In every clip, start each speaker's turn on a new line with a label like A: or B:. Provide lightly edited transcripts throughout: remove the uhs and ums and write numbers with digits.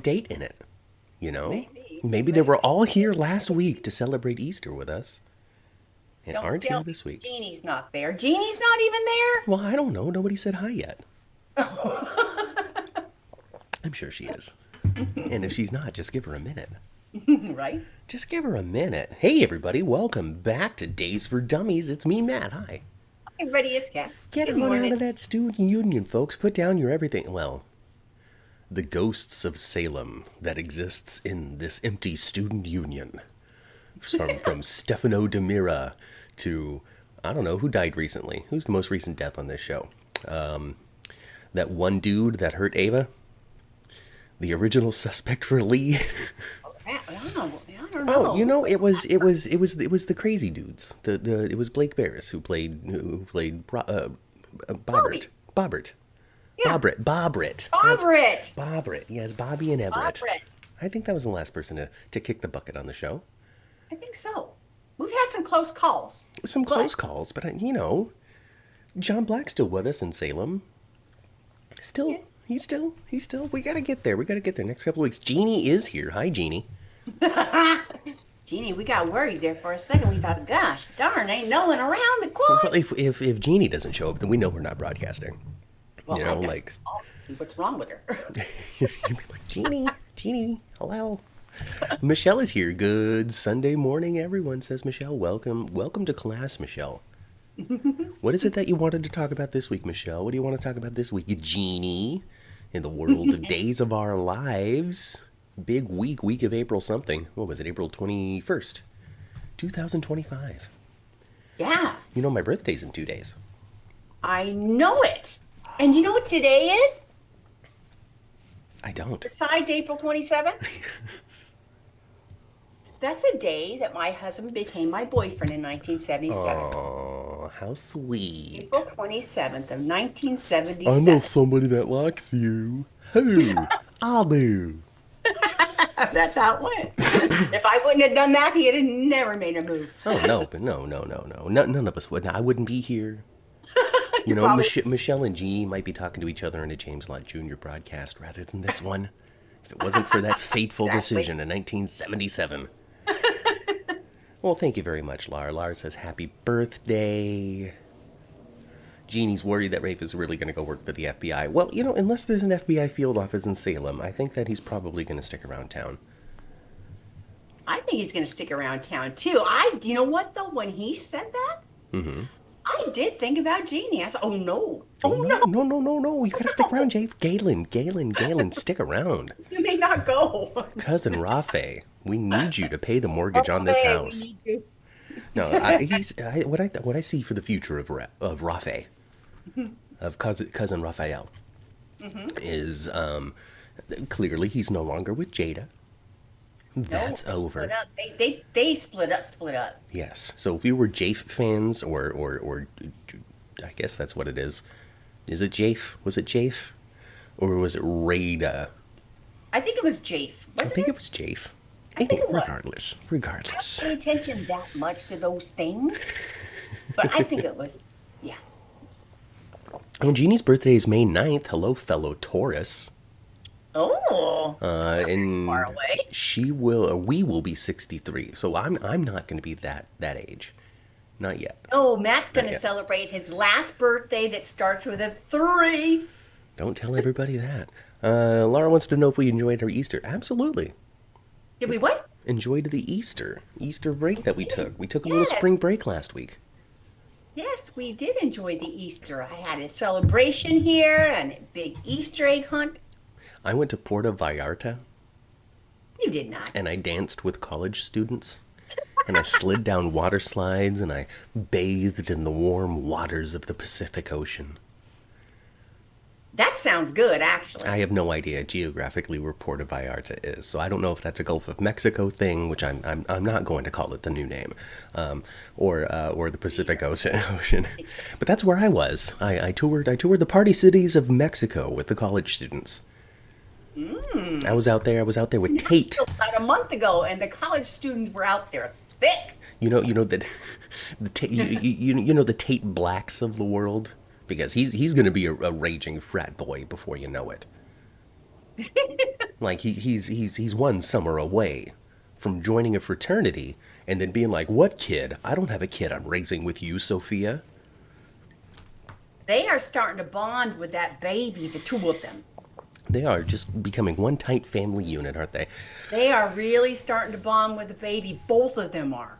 A: date in it, you know? Maybe they
B: Maybe.
A: were all here last week to celebrate Easter with us and
B: Don't
A: aren't here
B: tell me
A: this week.
B: Jeannie's not there. Jeannie's not even
A: Well, I don't know. Nobody said hi yet.
B: there.
A: I'm sure she is. And if she's not, just give her a minute.
B: Right?
A: Just give her a minute. Hey, everybody. Welcome back to Days for Dummies. It's me, Matt. Hi.
B: Everybody, it's Kat.
A: Get
B: Good
A: on out
B: morning.
A: of that student union, folks. Put down your everything. Well, the ghosts of Salem that exists in this empty student union. From Stefano DeMira to, I don't know, who died recently? Who's the most recent death on this show? That one dude that hurt Ava? The original suspect for Lee?
B: I don't
A: Oh,
B: know.
A: it was the crazy dudes. It was Blake Barris who played Bobbert.
B: Bobby.
A: Bobbert.
B: Yeah.
A: Bobbert.
B: Bobbert.
A: Bobbert. Yes, Bobby and Everett.
B: Bobbert.
A: I think that was the last person to kick the bucket on the show.
B: I think so. We've had some close calls.
A: Some
B: But
A: close calls, but John Black's still with us in Salem. Still,
B: yes.
A: he's still. We gotta get there. We gotta get there next couple of weeks. Jeannie is here. Hi, Jeannie.
B: Jeannie, we got worried there for a second. We thought, gosh, darn, ain't no one around the
A: Well,
B: corner.
A: if Jeannie doesn't show up, then we know we're not broadcasting.
B: Well,
A: You
B: I
A: know,
B: got
A: like
B: see what's wrong with her.
A: you'd be like, Jeannie, hello. Michelle is here. Good Sunday morning, everyone, says Michelle. Welcome to class, Michelle. What is it that you wanted to talk about this week, Michelle? What do you want to talk about this week, Jeannie? In the world of days of our lives. Big week of April something. What was it, April 21st, 2025.
B: Yeah,
A: You know, my birthday's in 2 days.
B: I know it. And you know what today is?
A: I don't.
B: Besides April 27th? That's the day that my husband became my boyfriend in 1977.
A: Oh, how sweet.
B: April 27th of
A: I know
B: 1977.
A: somebody that likes you. Who? I do.
B: That's how it went. If I wouldn't have done that, he'd have never made a move.
A: Oh, no, but no. None of us would. I wouldn't be here. You
B: You
A: know,
B: probably
A: Michelle and Jeannie might be talking to each other in a James Lott Jr. broadcast rather than this one. If it wasn't for that fateful
B: exactly.
A: decision in 1977. Well, thank you very much, Lar. Lar says happy birthday. Jeannie's worried that Rafe is really going to go work for the FBI. Well, unless there's an FBI field office in Salem, I think that he's probably going to stick around town.
B: I think he's going to stick around town too. You know what though? When he said that, I did think about Jeannie. I said, oh no,
A: Oh,
B: oh
A: no,
B: no,
A: no, no, no, no. You got to stick around, Jave. Galen, stick around.
B: you may not go.
A: Cousin Rafe, we need you to pay the mortgage on this
B: Okay, we
A: house.
B: need you.
A: No, what I see for the future of Rafe, of cousin Raphael, is clearly he's no longer with Jada.
B: No,
A: That's
B: they
A: over.
B: split up. They split up, split up.
A: Yes. So if we were Jafe fans, or I guess that's what it is. Is it Jafe? Was it Jafe, or was it Rada?
B: I think it was Jafe,
A: I
B: wasn't
A: think
B: it?
A: it was Jafe.
B: I think it was.
A: Regardless,
B: I don't
A: regardless.
B: pay attention that much to those things, but I think it was. Yeah.
A: Oh, Jeannie's birthday is May 9th. Hello, fellow Taurus.
B: Oh, it's not very far
A: And
B: away.
A: we will be 63. So I'm not going to be that age. Not yet.
B: Oh, Matt's going
A: Not
B: to
A: yet.
B: celebrate his last birthday that starts with a three.
A: Don't tell everybody that. Laura wants to know if we enjoyed our Easter. Absolutely.
B: Did we what?
A: Enjoyed the Easter break that we took. We took a little spring
B: Yes.
A: break last week.
B: Yes, we did enjoy the Easter. I had a celebration here and a big Easter egg hunt.
A: I went to Puerto Vallarta
B: You did not.
A: and I danced with college students. And I slid down water slides and I bathed in the warm waters of the Pacific Ocean.
B: That sounds good, actually.
A: I have no idea geographically where Puerto Vallarta is, so I don't know if that's a Gulf of Mexico thing, which I'm not going to call it the new name, or the Pacific Ocean. But that's where I was. I toured the party cities of Mexico with the college students. I was out there. I was out there with
B: You were
A: Tate.
B: still about a month ago, and the college students were out there thick.
A: You know that the you know the Tate Blacks of the world, because he's going to be a raging frat boy before you know it. Like he's one summer away from joining a fraternity and then being like, "What kid? I don't have a kid I'm raising with you, Sophia."
B: They are starting to bond with that baby, the two of them.
A: They are just becoming one tight family unit, aren't they?
B: They are really starting to bond with the baby. Both of them are.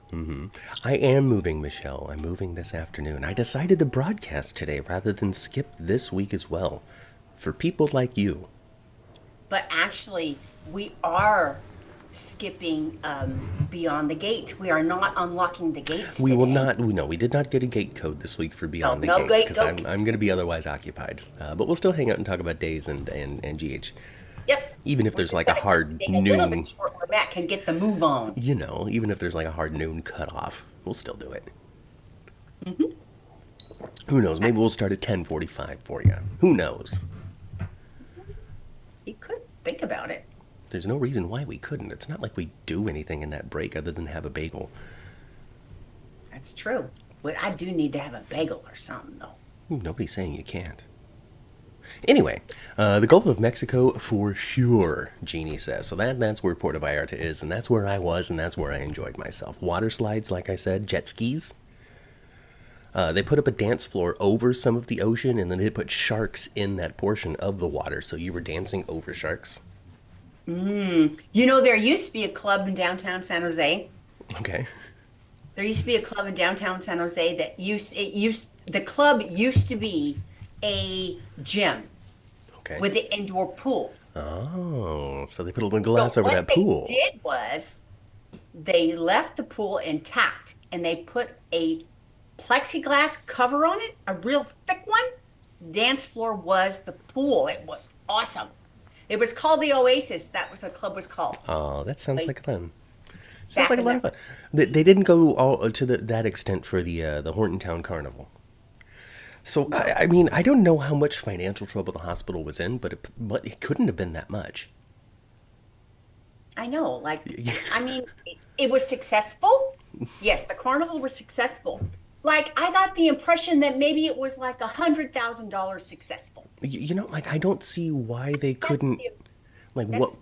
A: I am moving, Michelle. I'm moving this afternoon. I decided to broadcast today rather than skip this week as well. For people like you.
B: But actually, we are skipping Beyond the Gates. We are not unlocking the gates
A: We
B: today.
A: will not, no, we did not get a gate code this week for Beyond the
B: no
A: Gates
B: gate
A: because
B: code.
A: I'm going to be otherwise occupied. But we'll still hang out and talk about Days and GH.
B: Yep.
A: Even if there's like a hard
B: A little
A: noon,
B: bit short where Matt can get the move on.
A: you know, even if there's like a hard noon cutoff, we'll still do it. Who knows? Maybe we'll start at 10:45 for you. Who knows?
B: You could think about it.
A: There's no reason why we couldn't. It's not like we do anything in that break other than have a bagel.
B: That's true. But I do need to have a bagel or something, though.
A: Nobody's saying you can't. Anyway, the Gulf of Mexico for sure, Jeannie says. So that's where Puerto Vallarta is, and that's where I was, and that's where I enjoyed myself. Water slides, like I said, jet skis. They put up a dance floor over some of the ocean, and then they put sharks in that portion of the water, so you were dancing over sharks.
B: You know, there used to be a club in downtown San Jose.
A: Okay.
B: There used to be a club in downtown San Jose that the club used to be a gym
A: Okay.
B: with the indoor pool.
A: Oh, so they put a little glass
B: So
A: over
B: what
A: that pool.
B: they did was they left the pool intact and they put a plexiglass cover on it, a real thick one. Dance floor was the pool. It was awesome. It was called the Oasis. That was what the club was called.
A: Oh, that sounds
B: Like,
A: like fun. Sounds
B: back
A: like a
B: in
A: lot of fun. They didn't go all to that extent for the Hortontown Carnival. So I mean, I don't know how much financial trouble the hospital was in, but it couldn't have been that much.
B: I know, like, I mean, it was successful. Yes, the carnival was successful. Like, I got the impression that maybe it was like $100,000 successful.
A: You know, like I don't see why they
B: That's
A: couldn't.
B: the-
A: Like what?
B: that's-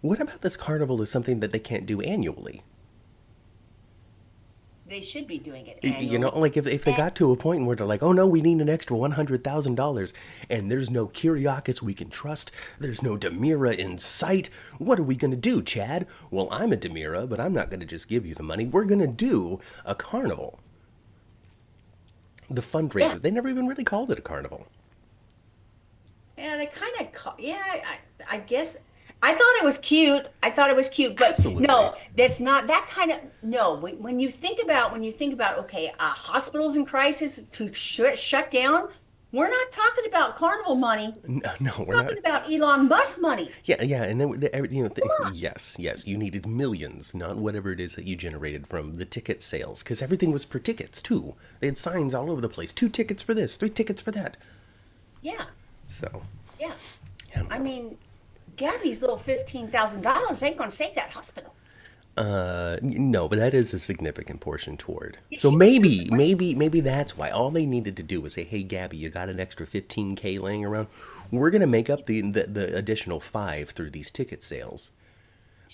A: What about this carnival is something that they can't do annually?
B: They should be doing it
A: You know,
B: annually.
A: like if they got to a point where they're like, oh no, we need an extra $100,000, and there's no Kyriakis we can trust, there's no Demira in sight. What are we gonna do, Chad? Well, I'm a Demira, but I'm not gonna just give you the money. We're gonna do a carnival. The fundraiser.
B: Yeah.
A: They never even really called it a carnival.
B: Yeah, they kind of, I guess. I thought it was cute. I thought it was cute, but
A: Absolutely.
B: no, that's not that kind of, no. When you think about, okay, hospitals in crisis to shut down, we're not talking about carnival money.
A: No, we're
B: We're
A: not.
B: talking about Elon Musk money.
A: Yeah, and then yes, you needed millions, not whatever it is that you generated from the ticket sales, because everything was per tickets too. They had signs all over the place: 2 tickets for this, 3 tickets for that.
B: Yeah,
A: So,
B: yeah.
A: yeah.
B: I mean, Gabby's little $15,000 ain't going to save that hospital.
A: No, but that is a significant portion toward.
B: Yeah,
A: So
B: she was
A: maybe,
B: super
A: maybe that's why all they needed to do was say, "Hey, Gabby, you got an extra 15K laying around? We're gonna make up the additional 5 through these ticket sales."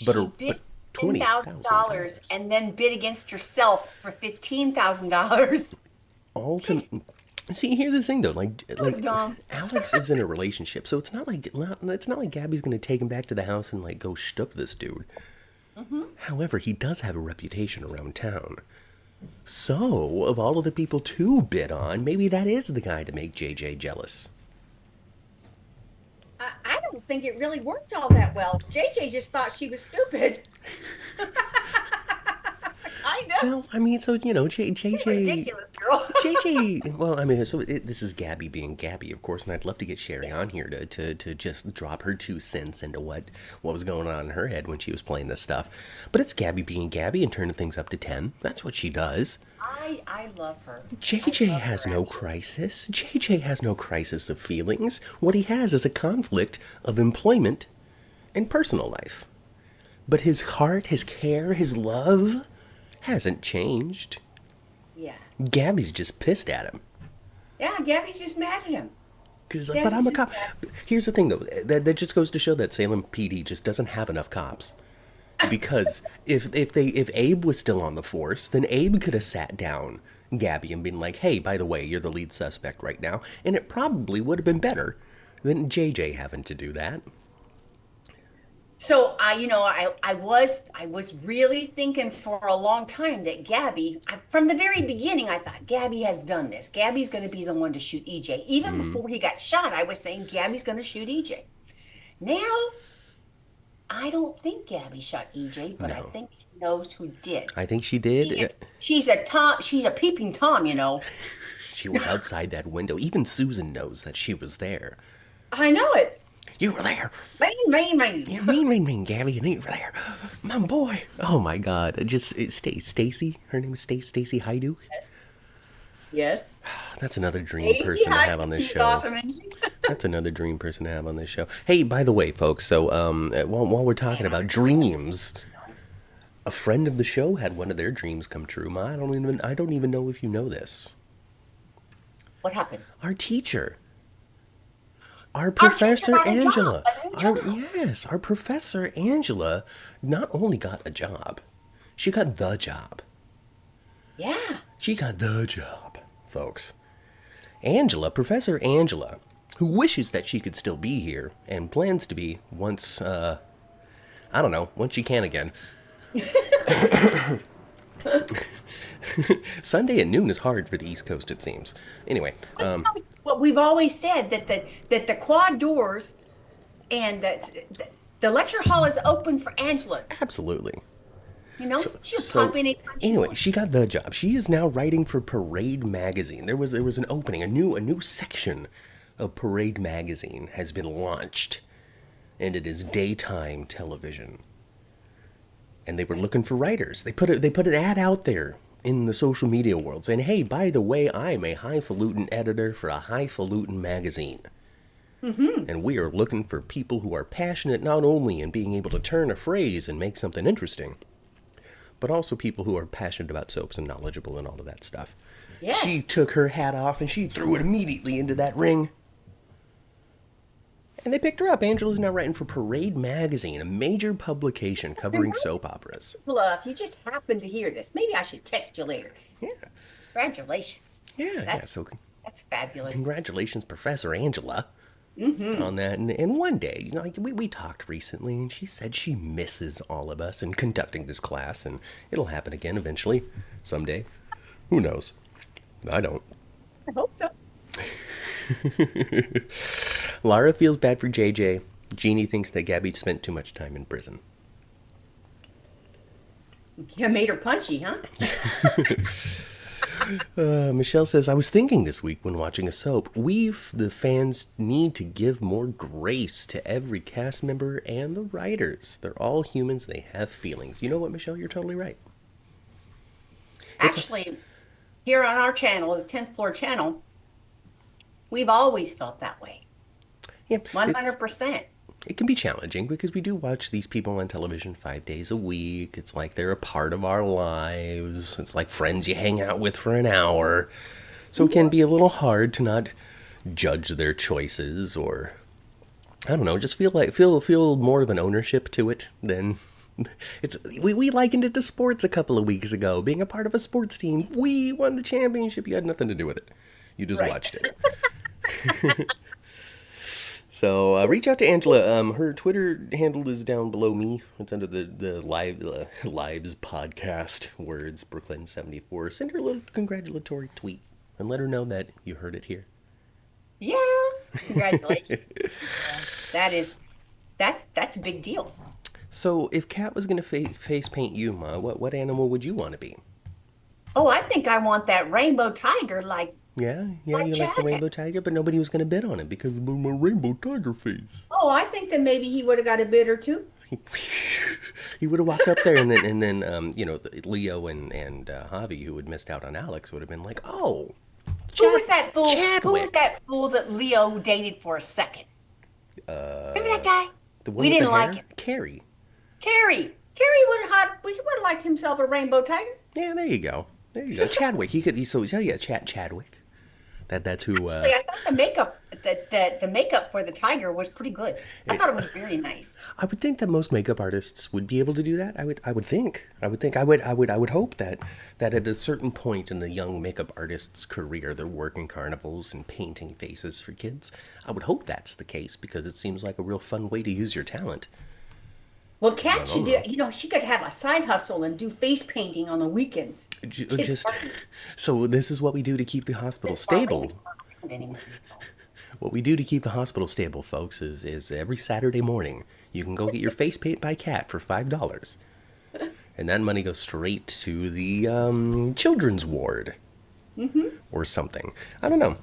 A: But
B: She bid
A: but $20,000
B: and then bid against herself for $15,000.
A: all to see. Here's the thing though,
B: was dumb.
A: Alex is in a relationship, so it's not like Gabby's gonna take him back to the house and like go shtup this dude. However, he does have a reputation around town. So, of all of the people to bid on, maybe that is the guy to make JJ jealous.
B: I don't think it really worked all that well. JJ just thought she was stupid. I know.
A: Well, I mean, so JJ.
B: Ridiculous, girl.
A: JJ, well, I mean, this is Gabby being Gabby, of course, and I'd love to get Sherry on here to just drop her 2 cents into what was going on in her head when she was playing this stuff. But it's Gabby being Gabby and turning things up to 10. That's what she does.
B: I love her.
A: JJ
B: I love
A: has
B: her,
A: no
B: actually.
A: crisis. JJ has no crisis of feelings. What he has is a conflict of employment and personal life. But his heart, his care, his love hasn't changed.
B: Yeah.
A: Gabby's just pissed at him.
B: Yeah, Gabby's just mad at him.
A: But
B: That's
A: I'm a
B: just
A: cop. Here's the thing, though. That just goes to show that Salem PD just doesn't have enough cops. Because if Abe was still on the force, then Abe could have sat down Gabby and been like, "Hey, by the way, you're the lead suspect right now," and it probably would have been better than JJ having to do that.
B: so I was really thinking for a long time that from the very beginning, I thought Gabby has done this. Gabby's going to be the one to shoot EJ. Even before he got shot, I was saying Gabby's going to shoot EJ. Now, I don't think Gabby shot EJ, but I
A: No,
B: think she knows who did.
A: I think she did.
B: She's a peeping Tom.
A: She was outside that window. Even Susan knows that she was there.
B: I know it.
A: You were there.
B: Rain.
A: You mean, Gabby, you were there. My boy. Oh my God. Stacy. Her name is Stacy Haiduk.
B: Yes. Yes.
A: That's another dream person to have on this
B: She's
A: show.
B: awesome, isn't she?
A: That's another dream person to have on this show. Hey, by the way, folks, so while we're talking about dreams, a friend of the show had one of their dreams come true. Ma, I don't even know if you know this.
B: What happened?
A: Our teacher. Our Professor
B: got a
A: Angela.
B: job.
A: Our Professor Angela not only got a job, she got the job.
B: Yeah.
A: She got the job, folks. Professor Angela, who wishes that she could still be here and plans to be once, once she can again. Sunday at noon is hard for the East Coast, it seems. Anyway,
B: What we've always said that the quad doors and that the lecture hall is open for Angela.
A: absolutely.
B: She'll pop in anytime she
A: Anyway,
B: wants.
A: she got the job. She is now writing for Parade magazine. There was an opening, a new section of Parade magazine has been launched, and it is daytime television. And they were looking for writers. They put an ad out there in the social media world saying, "Hey, by the way, I'm a highfalutin editor for a highfalutin magazine." And we are looking for people who are passionate not only in being able to turn a phrase and make something interesting, but also people who are passionate about soaps and knowledgeable and all of that stuff.
B: Yes.
A: She took her hat off and she threw it immediately into that ring. And they picked her up. Angela's now writing for Parade magazine, a major publication covering soap operas.
B: Well, if you just happen to hear this, maybe I should text you later.
A: Yeah.
B: Congratulations.
A: Yeah. So
B: That's fabulous.
A: congratulations, Professor Angela, on that. And one day, we talked recently, and she said she misses all of us in conducting this class, and it'll happen again eventually, someday. Who knows? I don't.
B: I hope so.
A: Lara feels bad for JJ. Jeannie thinks that Gabby spent too much time in prison.
B: You made her punchy, huh?
A: Michelle says, I was thinking this week when watching a soap, the fans, need to give more grace to every cast member and the writers. They're all humans. They have feelings. You know what, Michelle? You're totally right.
B: Actually, here on our channel, the 10th Floor channel, we've always felt that way.
A: Yeah,
B: 100%.
A: it can be challenging because we do watch these people on television 5 days a week. It's like they're a part of our lives. It's like friends you hang out with for an hour. So it can be a little hard to not judge their choices, or I don't know, just feel more of an ownership to it than we likened it to sports a couple of weeks ago. Being a part of a sports team, we won the championship. You had nothing to do with it. You just watched it. So reach out to Angela. Her Twitter handle is down below me. It's under the Lives podcast words, Brooklyn74. Send her a little congratulatory tweet and let her know that you heard it here.
B: Yeah. Congratulations. That's a big deal.
A: So if Kat was going to face paint you, Ma, what animal would you want to be?
B: Oh, I think I want that rainbow tiger
A: Yeah, you like the rainbow tiger, but nobody was going to bid on it because of my rainbow tiger face.
B: Oh, I think that maybe he would have got a bid or two.
A: He would have walked up there, and then Leo and Javi, who had missed out on Alex, would have been like, "Oh,
B: Who was that fool?
A: Chadwick.
B: Who was that fool that Leo dated for a second? Remember that guy?
A: The one
B: We
A: with
B: didn't
A: the
B: like
A: hair?
B: him.
A: Carrie.
B: Carrie would have liked himself a rainbow tiger.
A: Yeah, there you go. Chadwick. Chadwick. That's who.
B: Actually, I thought the makeup for the tiger was pretty good. I thought it was very nice.
A: I would think that most makeup artists would be able to do that. I would hope that at a certain point in the young makeup artist's career, they're working carnivals and painting faces for kids. I would hope that's the case because it seems like a real fun way to use your talent.
B: Well,
A: I
B: Kat
A: don't
B: should do,
A: know.
B: she could have a side hustle and do face painting on the weekends. Kids'
A: Just
B: parties.
A: so this is what we do to keep the hospital
B: Since Smart
A: stable.
B: Lady's not around anymore.
A: What we do to keep the hospital stable, folks, is every Saturday morning you can go get your face paint by Cat for $5, and that money goes straight to the children's ward or something. I don't know.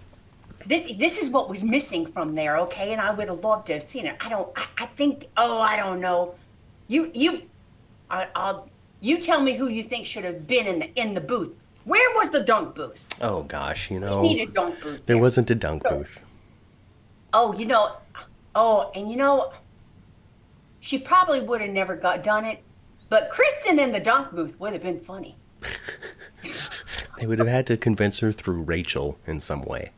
B: This is what was missing from there, okay? And I would have loved to have seen it. I think, oh, I don't know. You, you, you tell me who you think should have been in the booth. Where was the dunk booth?
A: Oh gosh,
B: We need a dunk booth
A: there
B: there.
A: wasn't a dunk
B: So,
A: booth.
B: oh, and she probably would have never done it, but Kristen in the dunk booth would have been funny.
A: They would have had to convince her through Rachel in some way.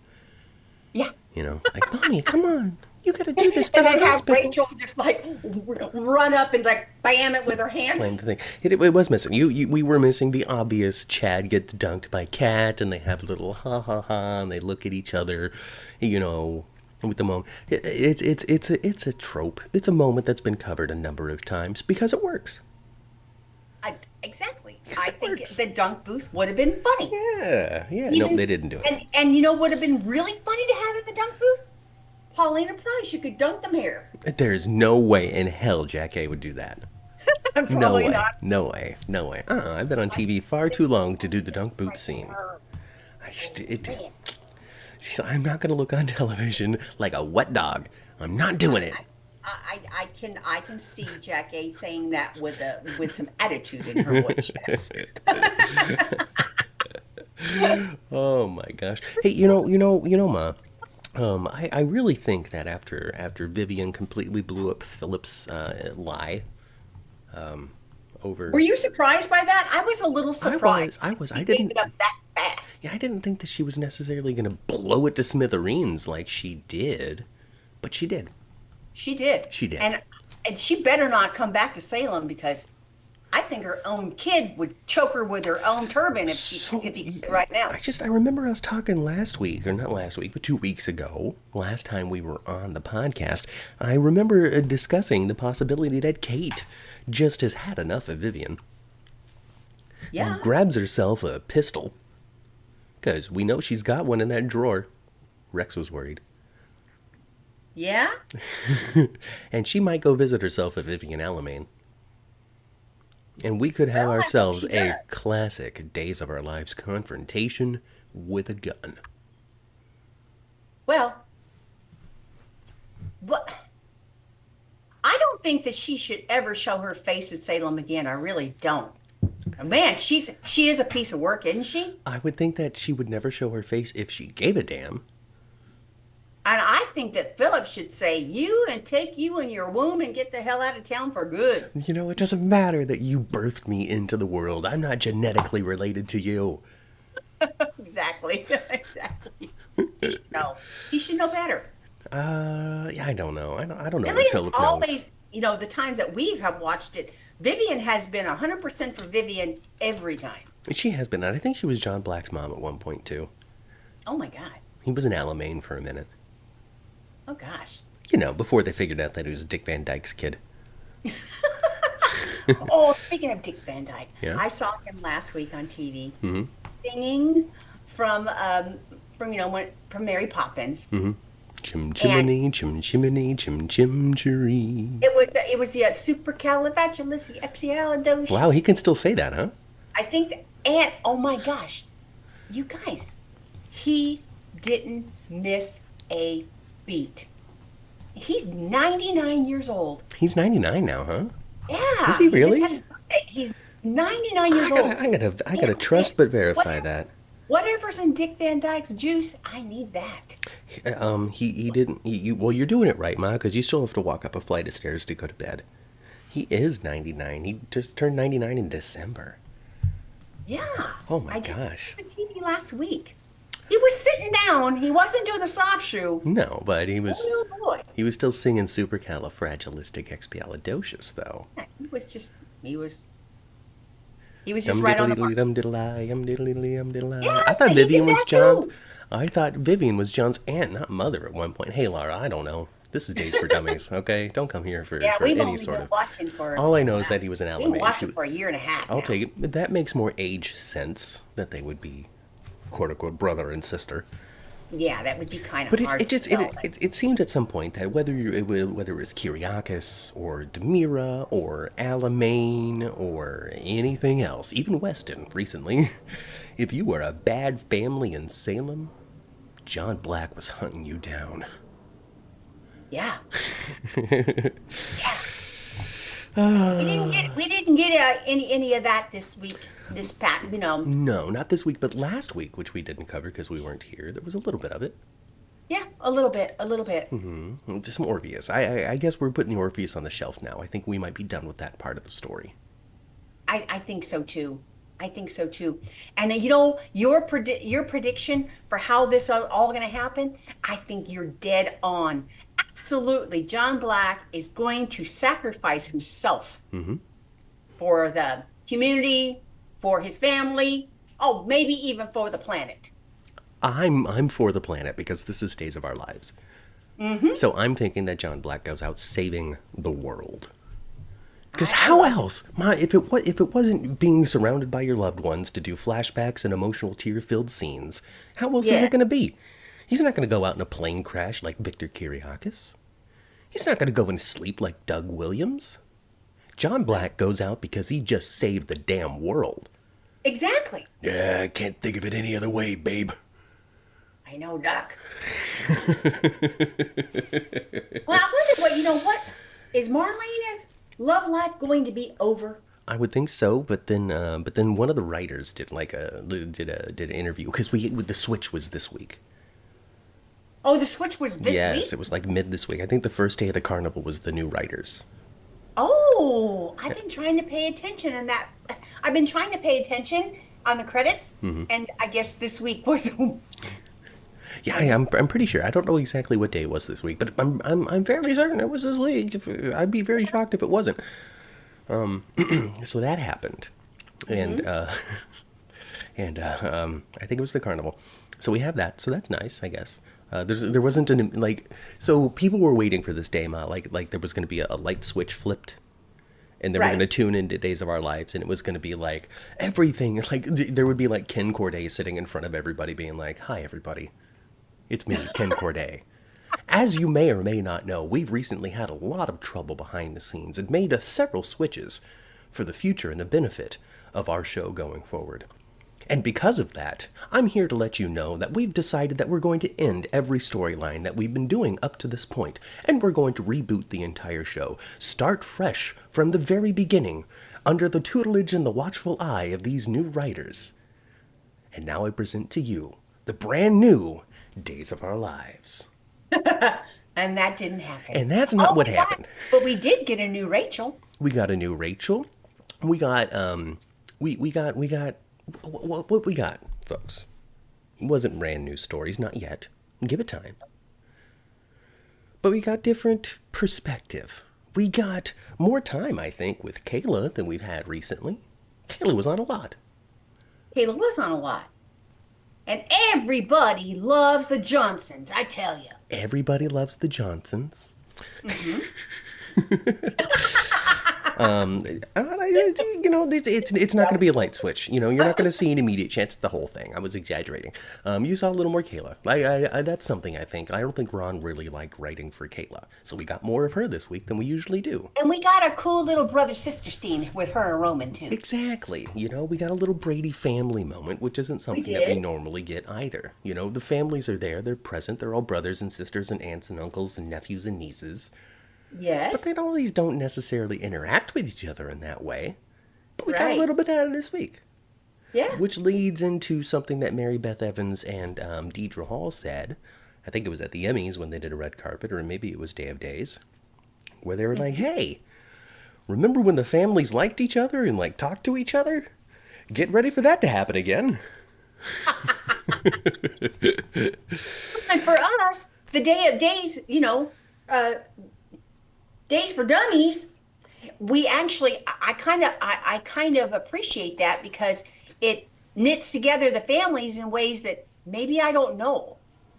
B: Yeah.
A: Like, Mommy, come on, you got to do this for
B: And
A: the
B: then have
A: hospital.
B: Rachel just like run up and like bam it with her hand.
A: Slam the thing. It was missing. We were missing the obvious. Chad gets dunked by Cat, and they have a little ha ha ha, and they look at each other, with the moment. It's a trope. It's a moment that's been covered a number of times because it works.
B: Exactly.
A: Because
B: I
A: it
B: think
A: works.
B: the dunk booth would have been funny.
A: Yeah. Nope,
B: Even
A: they didn't do it.
B: and would have been really funny to have in the dunk booth? Paulina Price, you could dunk them hair.
A: There's no way in hell Jack A would do that. No
B: Probably
A: way.
B: not.
A: No way. No way. I've been on TV far too long to do the dunk booth scene. I just,
B: Man,
A: I'm not going to look on television like a wet dog. I'm not doing it.
B: I can see Jack A saying that with some attitude in her voice. Yes.
A: Oh my gosh. Hey, Ma. I really think that after Vivian completely blew up Philip's lie over.
B: Were you surprised by that? I was a little surprised.
A: I was.
B: He
A: I
B: gave
A: didn't.
B: it up that fast.
A: I didn't think that she was necessarily going to blow it to smithereens like she did, but she did.
B: She did.
A: She did.
B: And she better not come back to Salem because I think her own kid would choke her with her own turban if he did right now.
A: I remember us talking last week, or not last week, but 2 weeks ago, last time we were on the podcast. I remember discussing the possibility that Kate just has had enough of Vivian
B: Yeah.
A: and grabs herself a pistol. Because we know she's got one in that drawer. Rex was worried.
B: Yeah?
A: And she might go visit herself at Vivian Alamein. And we could have
B: Well, I hope
A: ourselves
B: she
A: a
B: does.
A: classic Days of Our Lives confrontation with a gun.
B: Well, what? I don't think that she should ever show her face at Salem again. I really don't. Man, she is a piece of work, isn't she?
A: I would think that she would never show her face if she gave a damn.
B: And I think that Philip should say, you and take you in your womb and get the hell out of town for good.
A: It doesn't matter that you birthed me into the world. I'm not genetically related to you.
B: Exactly. Exactly. He should know. He should know better.
A: Yeah, I don't know. I don't know what
B: Vivian
A: Philip knows.
B: always, the times that we have watched it, Vivian has been 100% for Vivian every time.
A: She has been. And I think she was John Black's mom at one point, too.
B: Oh my God.
A: He was in Alamein for a minute.
B: Oh gosh.
A: Before they figured out that he was Dick Van Dyke's kid.
B: Oh, speaking of Dick Van Dyke,
A: Yeah?
B: I saw him last week on TV singing from from Mary Poppins.
A: Chim chimney, chim chimney, chim chim cheree.
B: It was the supercalifragilisticexpialidocious.
A: Wow, he can still say that, huh?
B: I think and oh my gosh, you guys, he didn't miss a beat. He's 99 years old.
A: He's 99 now, huh?
B: Yeah.
A: Is he really?
B: just had his birthday. He's 99 years old.
A: I gotta trust but verify that.
B: Whatever's in Dick Van Dyke's juice, I need that.
A: He didn't. Well, you're doing it right, Ma, because you still have to walk up a flight of stairs to go to bed. He is 99. He just turned 99 in December.
B: Yeah.
A: Oh my
B: I just
A: gosh.
B: saw it on TV last week. He was sitting down. He wasn't doing the soft shoe.
A: No, but
B: Oh boy.
A: he was still singing supercalifragilisticexpialidocious, though.
B: Yeah, he was just
A: Dum
B: right on
A: diddly
B: the
A: diddly
B: mark.
A: dum diddly diddly dum diddly.
B: Yes, he did that too.
A: I thought Vivian was John's aunt, not mother at one point. Hey, Laura, I don't know. This is Days for Dummies, okay? Don't come here
B: Yeah,
A: for
B: we've
A: any
B: only
A: sort
B: been
A: of...
B: watching for.
A: All I know is that he was an
B: We've been
A: Alabama.
B: watching for a year and a half
A: I'll
B: now.
A: take it. That makes more age sense that they would be, quote unquote, brother and sister.
B: Yeah, that would be kind
A: But
B: of hard
A: it
B: to
A: just
B: tell.
A: it seemed at some point that whether it was Kyriakis or Demira or Alamein or anything else, even Weston recently, if you were a bad family in Salem, John Black was hunting you down.
B: Yeah. Yeah. We didn't get any of that this week. This pat.
A: No, not this week, but last week, which we didn't cover because we weren't here. There was a little bit of it.
B: Yeah, a little bit, a little bit.
A: Just some Orpheus. I guess we're putting the Orpheus on the shelf now. I think we might be done with that part of the story.
B: I think so too. I think so too. And your prediction for how this all going to happen, I think you're dead on. Absolutely, John Black is going to sacrifice himself for the community, for his family, oh, maybe even for the planet.
A: I'm for the planet because this is Days of Our Lives. So I'm thinking that John Black goes out saving the world. Because how else? If it wasn't being surrounded by your loved ones to do flashbacks and emotional tear-filled scenes, how else is
B: Yeah.
A: it going to be? He's not going to go out in a plane crash like Victor Kiriakis. He's not going to go and sleep like Doug Williams. John Black goes out because he just saved the damn world.
B: Exactly.
A: Yeah, I can't think of it any other way, babe.
B: I know, Doc. Well, I wonder what is Marlene's love life going to be over?
A: I would think so, but then one of the writers did an interview because the switch was this week.
B: Oh, the switch was this
A: Yes,
B: week?
A: it was like mid this week. I think the first day of the carnival was the new writers.
B: Oh, I've been trying to pay attention I've been trying to pay attention on the credits, and I guess this week was.
A: Yeah, I'm pretty sure. I don't know exactly what day it was this week, but I'm fairly certain it was this week. I'd be very shocked if it wasn't. So that happened, and I think it was the carnival. So we have that. So that's nice, I guess. There wasn't so people were waiting for this day, Ma. Like there was going to be a light switch flipped, and they were going to
B: Right.
A: tune into Days of Our Lives, and it was going to be like everything. Like there would be like Ken Corday sitting in front of everybody, being like, "Hi, everybody, it's me, Ken Corday." As you may or may not know, we've recently had a lot of trouble behind the scenes and made several switches for the future and the benefit of our show going forward. And because of that, I'm here to let you know that we've decided that we're going to end every storyline that we've been doing up to this point, and we're going to reboot the entire show, start fresh from the very beginning, under the tutelage and the watchful eye of these new writers. And now I present to you the brand new Days of Our Lives.
B: And that didn't happen.
A: And that's not what
B: we got-
A: happened.
B: But we did get a new Rachel.
A: We got a new Rachel. We got what we got, folks. It wasn't brand new stories, not yet. Give it time. But we got different perspective. We got more time, I think, with Kayla than we've had recently. Kayla was on a lot.
B: Kayla was on a lot. And everybody loves the Johnsons, I tell you.
A: Everybody loves the Johnsons. It's not going to be a light switch. You're not going to see an immediate chance at the whole thing. I was exaggerating. You saw a little more Kayla. That's something I think. I don't think Ron really liked writing for Kayla, so we got more of her this week than we usually do.
B: And we got a cool little brother-sister scene with her and Roman, too.
A: Exactly. We got a little Brady family moment, which isn't something that we
B: did.
A: normally get either. The families are there. They're present. They're all brothers and sisters and aunts and uncles and nephews and nieces.
B: Yes.
A: They always don't necessarily interact with each other in that way. But we got a
B: Right.
A: little bit out of this week.
B: Yeah.
A: Which leads into something that Mary Beth Evans and Deidre Hall said. I think it was at the Emmys when they did a red carpet, or maybe it was Day of Days, where they were like, hey, remember when the families liked each other and talked to each other? Get ready for that to happen again.
B: And for us, the day of days, uh, days for dummies, we actually, I kind of appreciate that because it knits together the families in ways that maybe I don't know,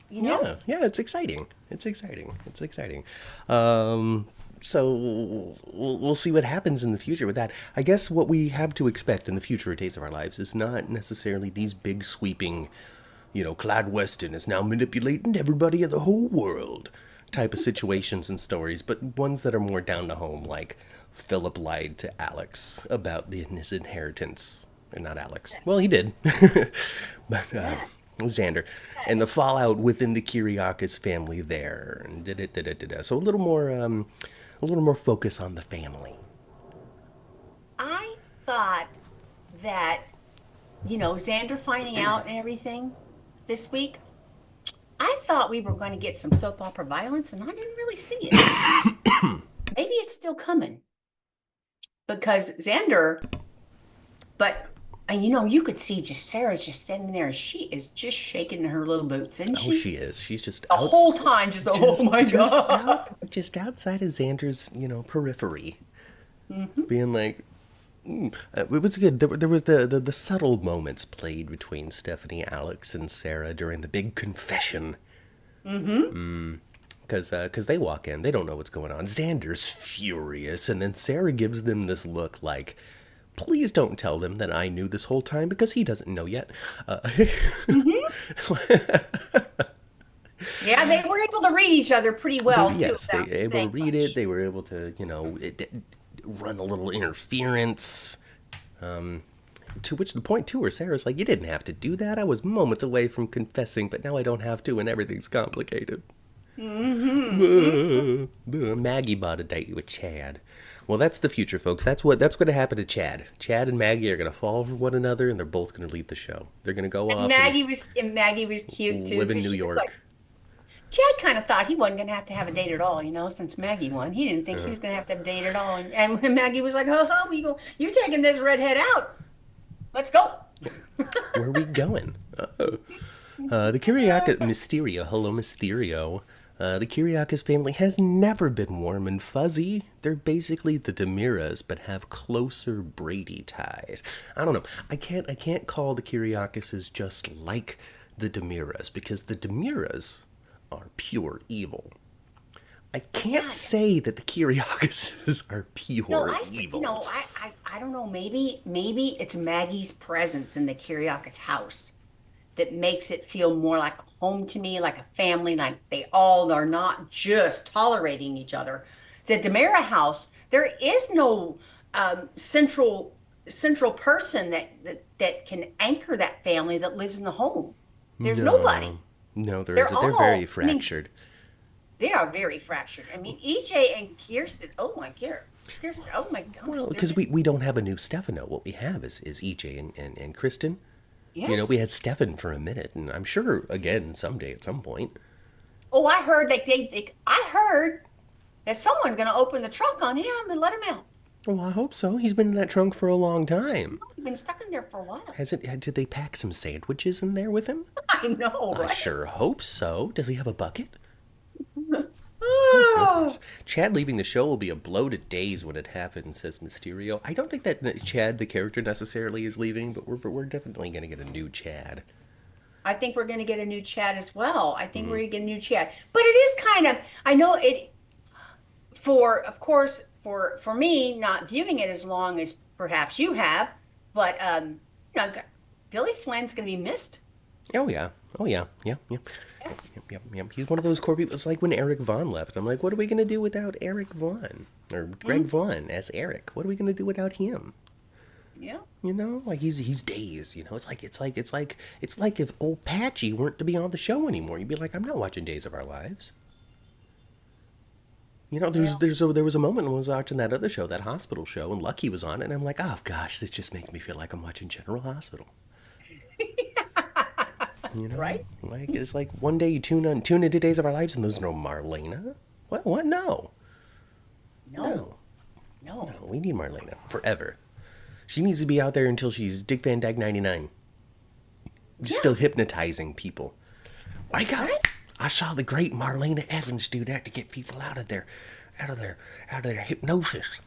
B: you know?
A: Yeah, yeah, it's exciting. It's exciting. It's exciting. Um, so we'll see what happens in the future with that. I guess what we have to expect in the future days of our lives is not necessarily these big sweeping, Clyde Weston is now manipulating everybody of the whole world type of situations and stories, but ones that are more down to home, like Philip lied to Alex about his inheritance. And not Alex. Well, he did. But
B: Yes.
A: Xander. And the
B: Yes.
A: fallout within the Kyriakis family there. And so a little more focus on the family.
B: I thought that, Xander finding out and everything this week, I thought we were going to get some soap opera violence, and I didn't really see it. Maybe it's still coming because Xander, but and you could see just Sarah's just sitting there and she is just shaking her little boots, isn't
A: Oh,
B: she?
A: she is. She's just
B: The
A: out,
B: whole time, just oh my God.
A: just outside of Xander's, periphery,
B: Hmm.
A: being like, it was good. There was the subtle moments played between Stephanie, Alex, and Sarah during the big confession.
B: Hmm.
A: Because they walk in, they don't know what's going on. Xander's furious, and then Sarah gives them this look like, please don't tell them that I knew this whole time because he doesn't know yet.
B: Hmm. Yeah, they were able to read each other pretty well too,
A: Yes, they were
B: without
A: able to
B: saying
A: read it.
B: much.
A: They were able to, run a little interference. To which the point too, where Sarah's like, "You didn't have to do that. I was moments away from confessing, but now I don't have to, and everything's complicated."
B: Hmm.
A: Maggie bought a date with Chad. Well, that's the future, folks. That's going to happen to Chad. Chad and Maggie are going to fall for one another, and they're both going to leave the show. They're going to go
B: And
A: off and
B: Maggie was cute too
A: live in
B: because
A: New
B: she was like,
A: York.
B: Chad kind of thought he wasn't going to have a date at all, since Maggie won. He didn't think he
A: Uh,
B: was going to have a date at all. And when Maggie was like, oh, you're taking this redhead out. Let's go.
A: where are we going? The Kyriakis Mysterio. Hello, Mysterio. The Kyriakis family has never been warm and fuzzy. They're basically the Demiras, but have closer Brady ties. I don't know. I can't call the Kyriakises just like the Demiras because the Demiras are pure evil. I can't
B: Yeah.
A: say that the Kyriakises are
B: No,
A: pure evil.
B: I don't know. Maybe it's Maggie's presence in the Kyriakis house that makes it feel more like a home to me, like a family, like they all are not just tolerating each other. The Demera house, there is no central person that can anchor that family that lives in the home. There's nobody.
A: No, no, there
B: They're
A: isn't. They're very
B: all, I mean,
A: fractured.
B: they are very fractured. I mean, EJ and Kirsten, Kirsten, oh my gosh,
A: Well,
B: they're
A: because
B: just,
A: we don't have a new Stefano. What we have is EJ and Kristen. We
B: yes.
A: had Stefan for a minute, and I'm sure again someday at some point.
B: Oh, I heard I heard that someone's going to open the trunk on him and let him out.
A: Well, I hope so. He's been in that trunk for a long time.
B: He's been stuck in there for a while.
A: Hasn't? Did they pack some sandwiches in there with him?
B: I know,
A: I
B: right?
A: sure hope so. Does he have a bucket? Oh
B: Oh,
A: goodness. Chad leaving the show will be a blow to days when it happens, says Mysterio. I don't think that Chad, the character, necessarily is leaving, but we're definitely going to get a new Chad.
B: I think we're going to get a new chat as well. I think we're going to get a new chat. But it is kind of, I know it, of course, for me, not viewing it as long as perhaps you have, but, Billy Flynn's going to be missed.
A: Oh yeah. Oh yeah. Yeah. Yeah. Yep, yep, yep. He's one of those core people. It's like when Eric Vaughn left. I'm like, what are we gonna do without Eric Vaughn or Greg
B: Mhm.
A: Vaughn as Eric? What are we gonna do without him?
B: Yeah.
A: Like he's dazed. It's like if old Patchy weren't to be on the show anymore. You'd be like, I'm not watching Days of Our Lives.
B: Well,
A: There was a moment when I was watching that other show, that hospital show, and Lucky was on it, and I'm like, oh gosh, this just makes me feel like I'm watching General Hospital.
B: right?
A: Like it's like one day you tune into Days of Our Lives and there's no Marlena. What? No,
B: No,
A: no, no.
B: no.
A: We need Marlena forever. She needs to be out there until she's Dick Van Dyke 99. Just still hypnotizing people. Wake up!
B: Right?
A: I saw the great Marlena Evans do that to get people out of their hypnosis.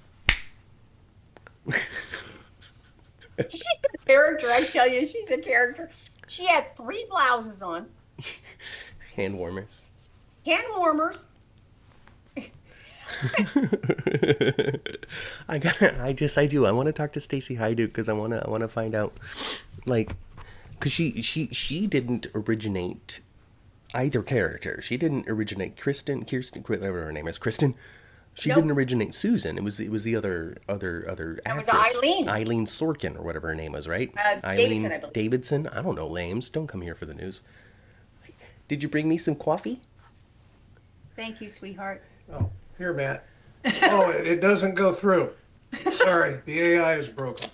B: She's a character, I tell you, she's a character. She had 3 blouses on,
A: Hand warmers.
B: hand warmers.
A: I do. I want to talk to Stacey Hyduke because I want to find out, like, because she didn't originate either character. She didn't originate Kirsten, whatever her name is, Kristen. She
B: Nope.
A: didn't originate Susan. It was the other
B: That was
A: actress,
B: Eileen.
A: Sorkin or whatever her name was, right?
B: Davidson, I believe.
A: Davidson. I don't know names. Don't come here for the news. Did you bring me some coffee?
B: Thank you, sweetheart.
C: Oh, here, Matt. Oh, it doesn't go through. Sorry, the AI is broken.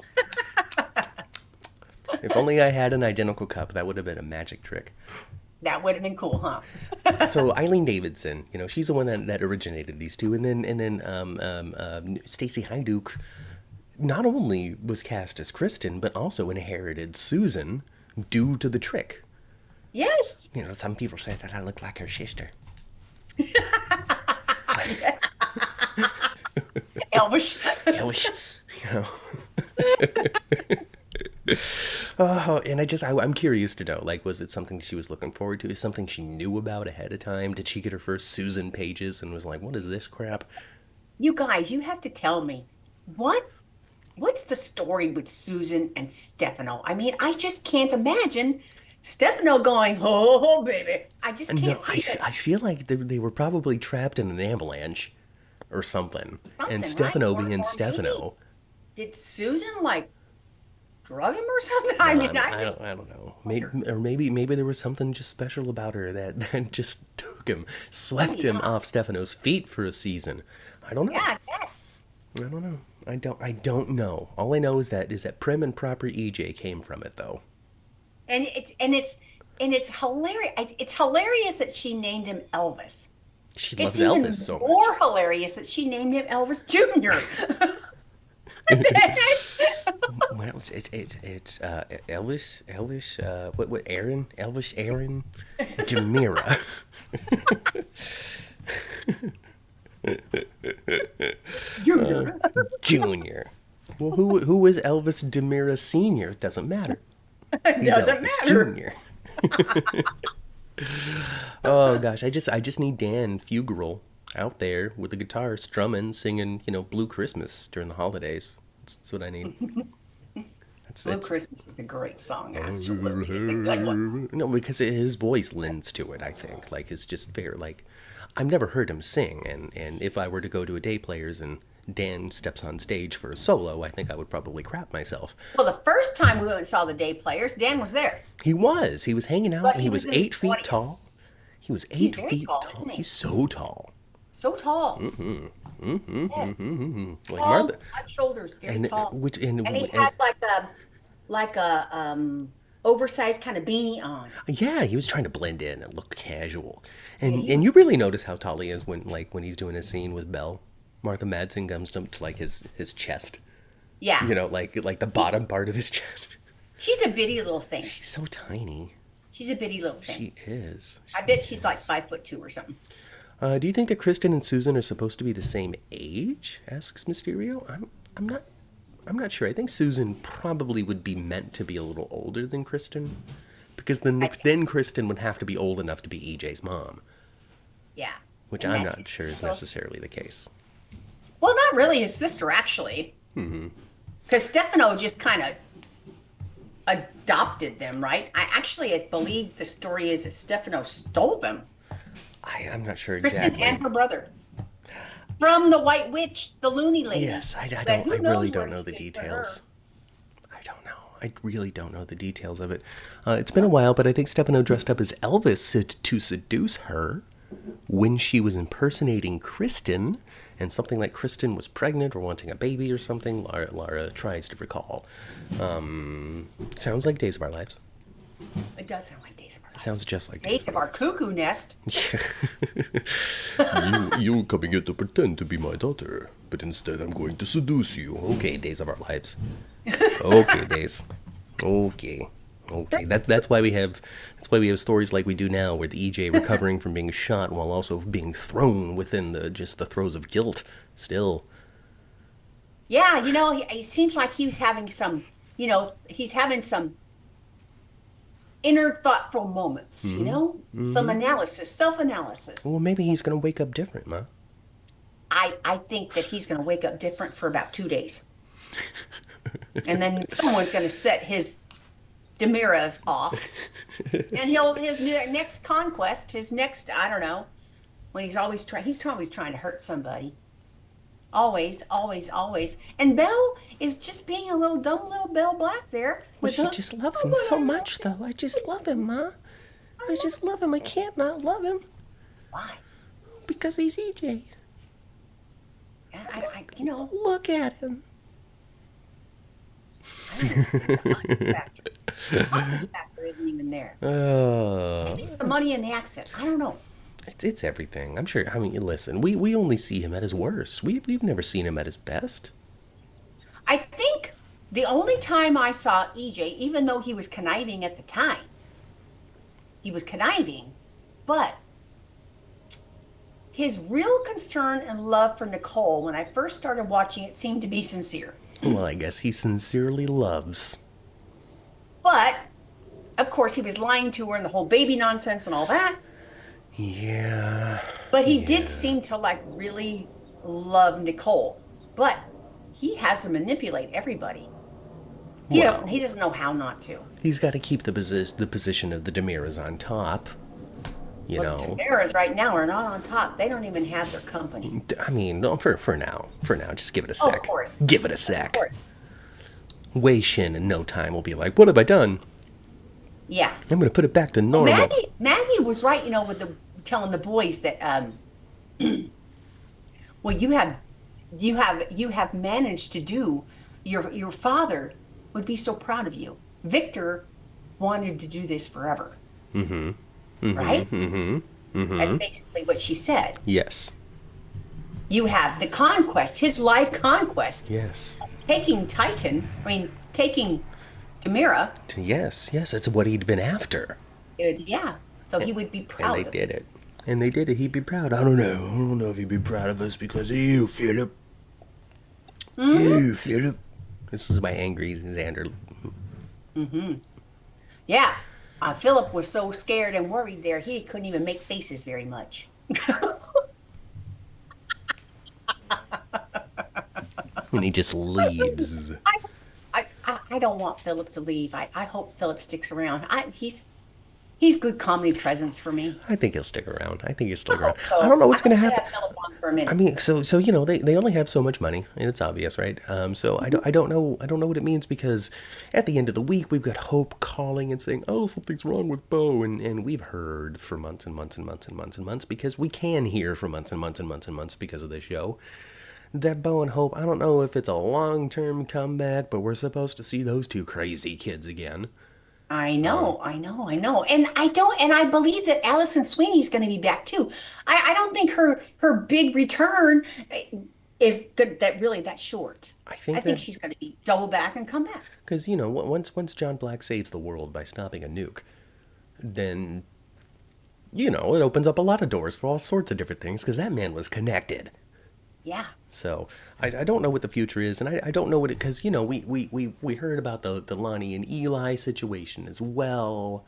A: If only I had an identical cup, that would have been a magic trick.
B: That would have been cool, huh?
A: So Eileen Davidson, she's the one that originated these two, and then Stacey Hyduke not only was cast as Kristen, but also inherited Susan due to the trick.
B: Yes.
A: Some people say that I look like her sister.
B: Elvish.
A: Elvish, Oh, and I'm curious to know, like, was it something she was looking forward to? Is something she knew about ahead of time? Did she get her first Susan pages and was like, what is this crap?
B: You guys, you have to tell me what's the story with Susan and Stefano? I mean, I just can't imagine Stefano going, oh, baby. I just
A: No,
B: can't see
A: I
B: it.
A: feel like they were probably trapped in an avalanche or something.
B: Something,
A: And
B: right?
A: Stefano
B: Or
A: being
B: maybe-
A: Stefano.
B: Did Susan like drug him or something? I mean,
A: I don't know. Maybe there was something just special about her that just took him, swept him off Stefano's feet for a season. I don't know.
B: yeah, yes.
A: I don't know. I don't know. All I know is that prim and proper EJ came from it, though.
B: And it's hilarious. It's hilarious that she named him Elvis.
A: She
B: It's
A: loves
B: even
A: Elvis so much.
B: more hilarious that she named him Elvis Jr.
A: Well, it's Elvis, what Aaron, Elvis Aaron Demira.
B: Junior.
A: Junior. Well, who is Elvis Demira Senior? Doesn't matter. He's
B: Doesn't
A: Elvis
B: matter.
A: Junior. Oh gosh, I just need Dan Fuggerel out there with the guitar strumming, singing, Blue Christmas during the holidays. That's what I need.
B: Blue Christmas is a great song, actually. It's a good one.
A: No, because his voice lends to it, I think. Like, it's just fair. Like, I've never heard him sing, and if I were to go to a Day Players and Dan steps on stage for a solo, I think I would probably crap myself.
B: Well, the first time we went and saw the Day Players, Dan was there.
A: He was hanging out,
B: But
A: and
B: he
A: he
B: was
A: was
B: in the
A: 8 feet
B: audience.
A: tall. He was
B: He's
A: 8
B: very
A: feet
B: tall,
A: tall.
B: isn't he?
A: He's so tall.
B: So tall. Yes.
A: Like
B: Tall,
A: Martha.
B: broad shoulders, very
A: And
B: tall.
A: and
B: he had like a oversized kind of beanie on.
A: yeah, he was trying to blend in and look casual. And you really notice how tall he is when he's doing a scene with Belle. Martha Madsen comes up to like his chest.
B: Yeah.
A: Like the bottom part of his chest.
B: She's a bitty little thing.
A: She's so tiny.
B: She's a bitty little thing.
A: She is.
B: I bet she's like 5'2" or something.
A: Do you think that Kristen and Susan are supposed to be the same age? Asks Mysterio. I'm not sure. I think Susan probably would be meant to be a little older than Kristen, because then Kristen would have to be old enough to be EJ's mom,
B: Yeah.
A: which
B: And
A: I'm
B: that's
A: not
B: his
A: sure is
B: sister.
A: necessarily the case.
B: Well, not really his sister, actually. Because Stefano just kind of adopted them, right? I believe the story is that Stefano stole them.
A: I'm not sure
B: Kristen
A: exactly.
B: and her brother. From the White Witch, the loony lady.
A: Yes, I
B: But who knows
A: really
B: where
A: don't know the
B: he came to
A: details.
B: her.
A: I don't know. I really don't know the details of it. It's been a while, but I think Stefano dressed up as Elvis to seduce her when she was impersonating Kristen, and something like Kristen was pregnant or wanting a baby or something. Lara tries to recall. Sounds like Days of Our Lives.
B: It does sound like Days of Our Lives.
A: Sounds just like
B: Days of Our Cuckoo Nest.
A: You're coming here to pretend to be my daughter, but instead I'm going to seduce you. Okay, Days of Our Lives. Okay, Days. Okay. Okay, that's why we have stories like we do now, with EJ recovering from being shot while also being thrown within the throes of guilt. Still,
B: Yeah, he seems like he was having some, he's having some inner thoughtful moments, some analysis, self-analysis.
A: well, maybe he's gonna wake up different, ma.
B: I think that he's going to wake up different for about 2 days. And then someone's going to set his Demiras off. And next conquest, his next, I don't know, when he's always trying to hurt somebody. Always, always, always. And Belle is just being a little dumb little Belle Black there.
A: Well, she just loves him so much, though. I just love him, ma. I just love him. I can't not love him
B: Why?
A: because he's EJ. Look at him.
B: The hotness factor isn't even there. It's the money and the accent. I don't know.
A: It's everything. I'm sure. I mean, listen, we only see him at his worst. We've never seen him at his best.
B: I think the only time I saw EJ, even though he was conniving at the time, he was conniving, but his real concern and love for Nicole, when I first started watching it, seemed to be sincere.
A: Well, I guess he sincerely loves.
B: But, of course, he was lying to her and the whole baby nonsense and all that.
A: Yeah.
B: But he did seem to, like, really love Nicole. But he has to manipulate everybody. He doesn't know how not to.
A: He's got to keep the position of the Demiras on top. You
B: Well,
A: know.
B: the Demiras right now are not on top. They don't even have their company.
A: I mean, no, for now, just give it a
B: Oh,
A: sec.
B: of course.
A: Give it a sec.
B: Of course.
A: Wei Shin in no time will be like, what have I done?
B: Yeah.
A: I'm gonna put it back to normal.
B: Maggie was right, with telling the boys that well, you have managed to do, your father would be so proud of you. Victor wanted to do this forever. Right? That's basically what she said.
A: Yes.
B: You have the conquest, his life conquest.
A: Yes.
B: Taking Tamira.
A: Yes. It's what he'd been after.
B: Yeah. So he would be proud
A: And
B: of
A: they did it. And they did it. He'd be proud. I don't know if he'd be proud of us because of you, Philip. You, Philip. This is my angry Xander.
B: Yeah. Philip was so scared and worried there, he couldn't even make faces very much.
A: And he just leaves.
B: I don't want Philip to leave. I hope Philip sticks around. He's good comedy presence for me.
A: I think he'll stick around. I
B: hope so.
A: I don't know what's going to
B: I hope
A: happen.
B: they have Philip on for a minute.
A: I mean, so they only have so much money, and it's obvious, right? So I don't know what it means, because at the end of the week we've got Hope calling and saying, oh, something's wrong with Bo, and we've heard for months and months and months and months and months, because we can hear for months and months and months and months because of this show, that Bo and Hope, I don't know if it's a long-term comeback, but we're supposed to see those two crazy kids again.
B: I know. And I believe that Allison Sweeney's going to be back too. I don't think her big return is good, that short.
A: I think
B: she's going to be double back and come back.
A: Because, once John Black saves the world by stopping a nuke, then, it opens up a lot of doors for all sorts of different things, because that man was connected.
B: Yeah.
A: So I don't know what the future is, and I don't know what it, because we heard about the Lonnie and Eli situation as well,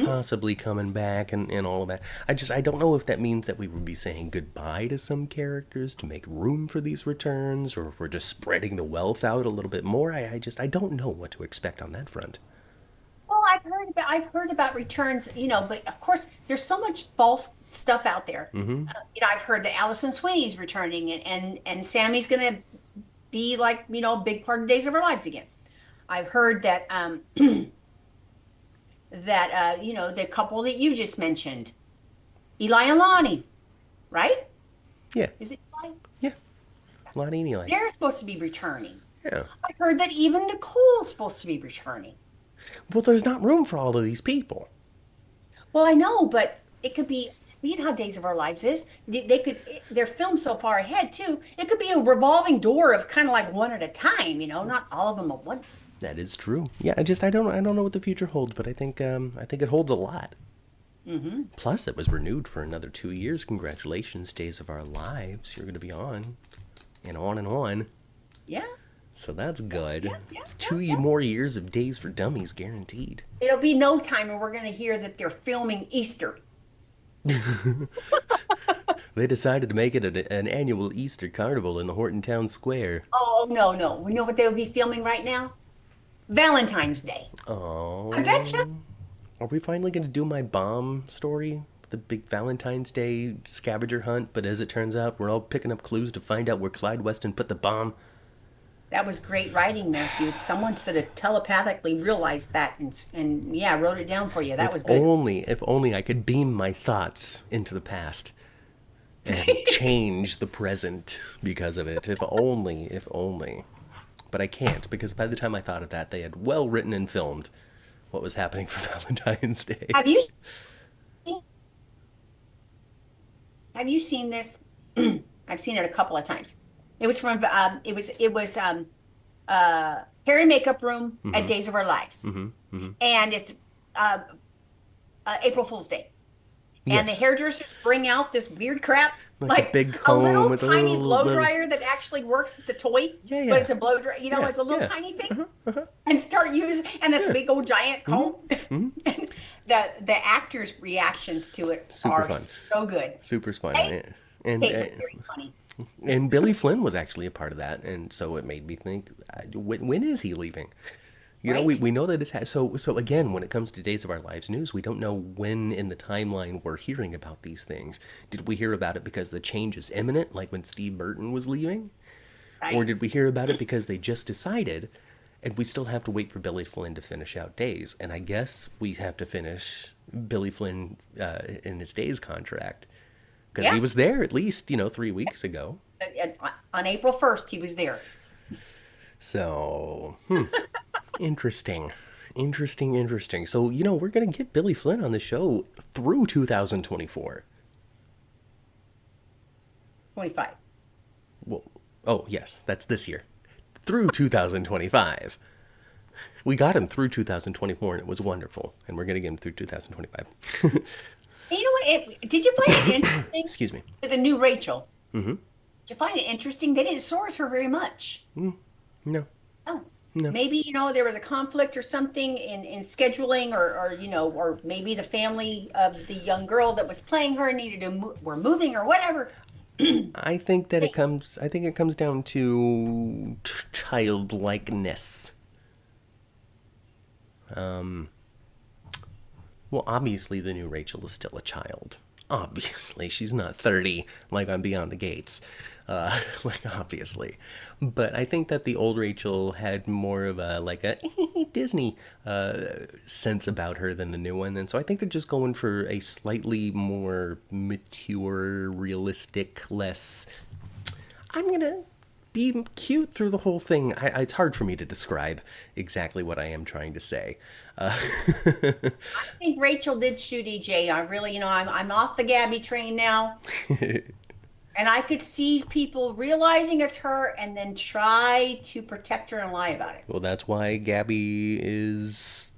A: possibly coming back and all of that. I don't know if that means that we would be saying goodbye to some characters to make room for these returns, or if we're just spreading the wealth out a little bit more. I don't know what to expect on that front.
B: Well, I've heard about returns, but of course there's so much false stuff out there. I've heard that Allison Sweeney's returning, and Sammy's going to be like, a big part of Days of Our Lives again. I've heard that the couple that you just mentioned, Eli and Lonnie, right?
A: Yeah.
B: Is it Eli?
A: Yeah. Lonnie and Eli.
B: They're supposed to be returning.
A: Yeah.
B: I've heard that even Nicole's supposed to be returning.
A: Well, there's not room for all of these people.
B: Well, I know, but it could be you know how Days of Our Lives is. They're filmed so far ahead too. It could be a revolving door of kind of like one at a time, not all of them at once.
A: That is true. Yeah, I don't know what the future holds, but I think it holds a lot. Plus, it was renewed for another 2 years. Congratulations, Days of Our Lives. You're going to be on, and on and on.
B: Yeah.
A: So that's good.
B: Yeah,
A: 2 more years of Days for Dummies guaranteed.
B: It'll be no time, and we're going to hear that they're filming Easter.
A: They decided to make it an annual Easter carnival in the Horton Town Square.
B: Oh, no, no. We know what they would be filming right now? Valentine's Day.
A: Oh.
B: I betcha.
A: Are we finally going to do my bomb story? The big Valentine's Day scavenger hunt, but as it turns out, we're all picking up clues to find out where Clyde Weston put the bomb.
B: That was great writing, Matthew. Someone should have telepathically realized that and yeah, wrote it down for you. That was good.
A: If only I could beam my thoughts into the past and change the present because of it. If only. But I can't, because by the time I thought of that, they had well written and filmed what was happening for Valentine's Day.
B: Have you seen this? I've seen it a couple of times. It was from hair and makeup room at Days of Our Lives, and it's April Fool's Day, and the
A: Yes.
B: hairdressers bring out this weird crap,
A: Like a big
B: a
A: comb
B: little
A: with a
B: tiny
A: little-
B: blow
A: little-
B: dryer that actually works as the toy,
A: Yeah, yeah.
B: but it's a blow dryer,
A: Yeah,
B: it's a little
A: yeah.
B: tiny thing, and start using, and this big old giant comb. And the actors' reactions to it
A: Super
B: are
A: fun.
B: so good.
A: Super fun.
B: Hey,
A: And,
B: very funny.
A: and Billy Flynn was actually a part of that, and so it made me think, when is he leaving? You know,
B: Right.
A: we know that it's so again, when it comes to Days of Our Lives news, we don't know when in the timeline we're hearing about these things. Did we hear about it because the change is imminent, like when Steve Burton was leaving?
B: Right.
A: Or did we hear about it because they just decided, and we still have to wait for Billy Flynn to finish out Days? And I guess we have to finish Billy Flynn in his Days contract. Because
B: Yeah.
A: he was there at least, 3 weeks ago.
B: On April 1st, he was there.
A: So, interesting. So, we're going to get Billy Flynn on the show through 2024.
B: 25.
A: Well, oh, yes, that's this year. Through 2025. We got him through 2024, and it was wonderful. And we're going to get him through 2025.
B: And you know what? Did you find it interesting?
A: Excuse me.
B: The new Rachel. Mm-hmm. Did you find it interesting? They didn't source her very much.
A: No.
B: Oh.
A: No.
B: Maybe, there was a conflict or something in scheduling or maybe the family of the young girl that was playing her needed to were moving or whatever.
A: I think it comes down to childlikeness. Well, obviously the new Rachel is still a child. Obviously, she's not 30 like on Beyond the Gates. Obviously. But I think that the old Rachel had more of a Disney sense about her than the new one. And so I think they're just going for a slightly more mature, realistic, less... I'm going to be cute through the whole thing. It's hard for me to describe exactly what I am trying to say.
B: I think Rachel did shoot EJ. I really, I'm off the Gabi train now. And I could see people realizing it's her and then try to protect her and lie about it.
A: Well, that's why Gabi is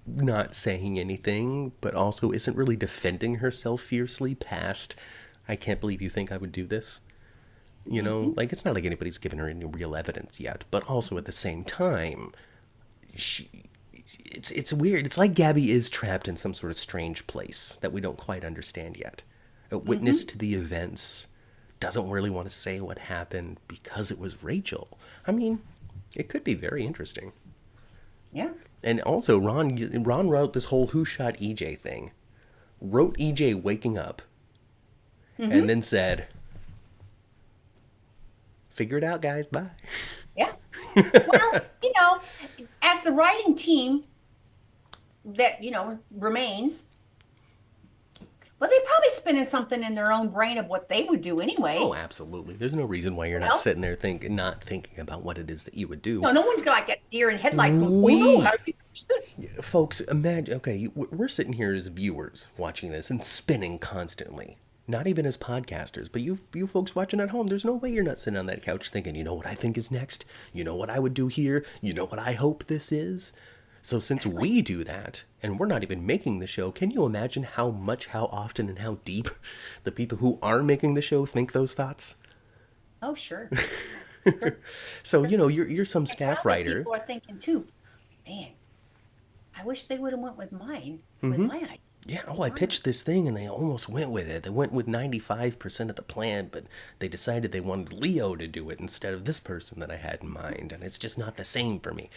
A: not saying anything, but also isn't really defending herself fiercely past, I can't believe you think I would do this. It's not like anybody's given her any real evidence yet, but also at the same time, it's weird. It's like Gabi is trapped in some sort of strange place that we don't quite understand yet. A witness to the events, doesn't really want to say what happened because it was Rachel. I mean, it could be very interesting.
B: Yeah.
A: And also, Ron wrote this whole who shot EJ thing. Wrote EJ waking up. And then said, figure it out, guys. Bye.
B: Yeah. Well, as the writing team that, remains, well, they're probably spinning something in their own brain of what they would do anyway.
A: Oh, absolutely. There's no reason why you're not
B: Well-
A: sitting there not thinking about what it is that you would do.
B: No one's got like a deer in headlights going, we know how to do
A: Folks, imagine, okay, we're sitting here as viewers watching this and spinning constantly. Not even as podcasters, but you folks watching at home, there's no way you're not sitting on that couch thinking, you know what I think is next? You know what I would do here? You know what I hope this is? So since we do that, and we're not even making the show, can you imagine how much, how often, and how deep the people who are making the show think those thoughts?
B: Oh, sure.
A: So, you know, you're some
B: And
A: staff
B: probably
A: writer.
B: people are thinking too, man, I wish they would have went with mine, with my idea.
A: Yeah, oh, I pitched this thing and they almost went with it. They went with 95% of the plan, but they decided they wanted Leo to do it instead of this person that I had in mind, and it's just not the same for me.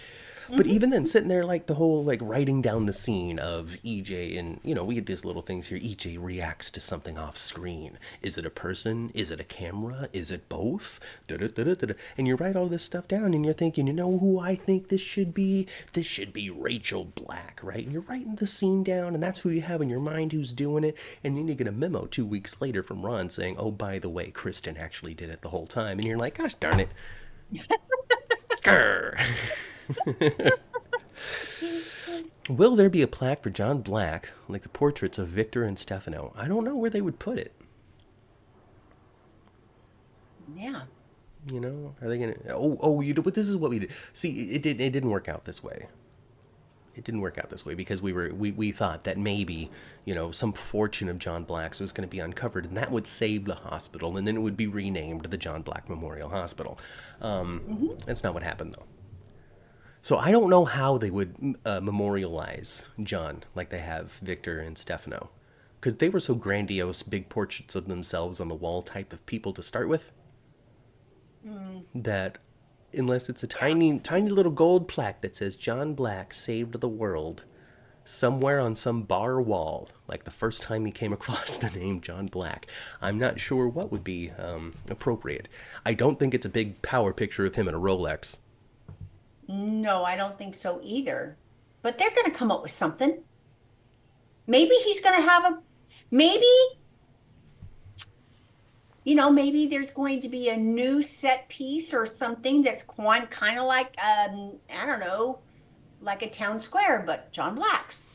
A: But
B: Mm-hmm.
A: even then, sitting there like the whole like writing down the scene of EJ, and you know, we get these little things here. EJ reacts to something off screen. Is it a person? Is it a camera? Is it both? Da-da-da-da-da. And you write all this stuff down, and you're thinking, you know who I think this should be? This should be Rachel Black, right? And you're writing the scene down, and that's who you have in your mind who's doing it. And then you get a memo 2 weeks later from Ron saying, "Oh, by the way, Kristen actually did it the whole time," and you're like, "Gosh darn it!" Grr. Will there be a plaque for John Black, like the portraits of Victor and Stefano? I don't know where they would put it.
B: Yeah.
A: You know, are they gonna? Oh, you do. But this is what we did. See, it didn't work out this way. It didn't work out this way because we thought that maybe, you know, some fortune of John Black's was going to be uncovered, and that would save the hospital, and then it would be renamed the John Black Memorial Hospital. That's not what happened though. So I don't know how they would memorialize John like they have Victor and Stefano, because they were so grandiose, big portraits of themselves on the wall type of people to start with, that unless it's a tiny, tiny little gold plaque that says John Black saved the world somewhere on some bar wall, like the first time he came across the name John Black, I'm not sure what would be appropriate. I don't think it's a big power picture of him in a Rolex.
B: No, I don't think so either. But they're going to come up with something. Maybe he's going to have maybe, maybe there's going to be a new set piece or something that's kind of like, I don't know, like a town square, but John Black's.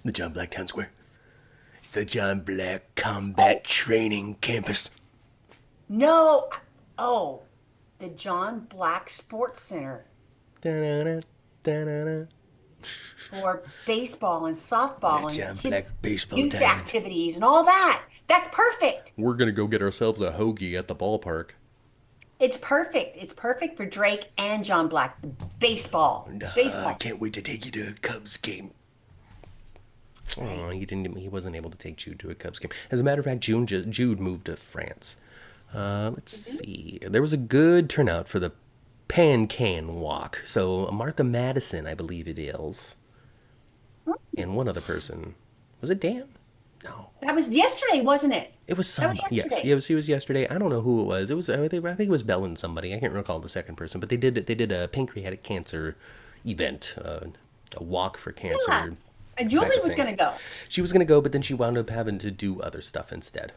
A: The John Black Town Square. It's the John Black
B: Oh,
A: Combat Training Campus.
B: no. Oh, the John Black Sports Center
A: Da-na-na, da-na-na.
B: for baseball and
A: The
B: softball and
A: John Black
B: kids'
A: baseball
B: youth
A: diamond.
B: activities and all that. That's perfect.
A: We're gonna go get ourselves a hoagie at the ballpark.
B: It's perfect. It's perfect for Drake and John Black. Baseball.
A: I
B: Baseball.
A: can't wait to take you to a Cubs game.
B: Right.
A: Oh, he didn't. He wasn't able to take Jude to a Cubs game. As a matter of fact, Jude moved to France. Let's see. There was a good turnout for the Pan Can Walk. So Martha Madison, I believe it is, and one other person. Was it Dan? No,
B: That was yesterday, wasn't it?
A: it was
B: That was
A: somebody. Yes,
B: yesterday.
A: it was yesterday. I don't know who it was. It was. I think it was Bell and somebody. I can't recall the second person, but they did a pancreatic cancer event, a walk for
B: Yeah.
A: cancer
B: And
A: type
B: Julie
A: of
B: was
A: thing.
B: going to go.
A: She was gonna go, but then she wound up having to do other stuff instead.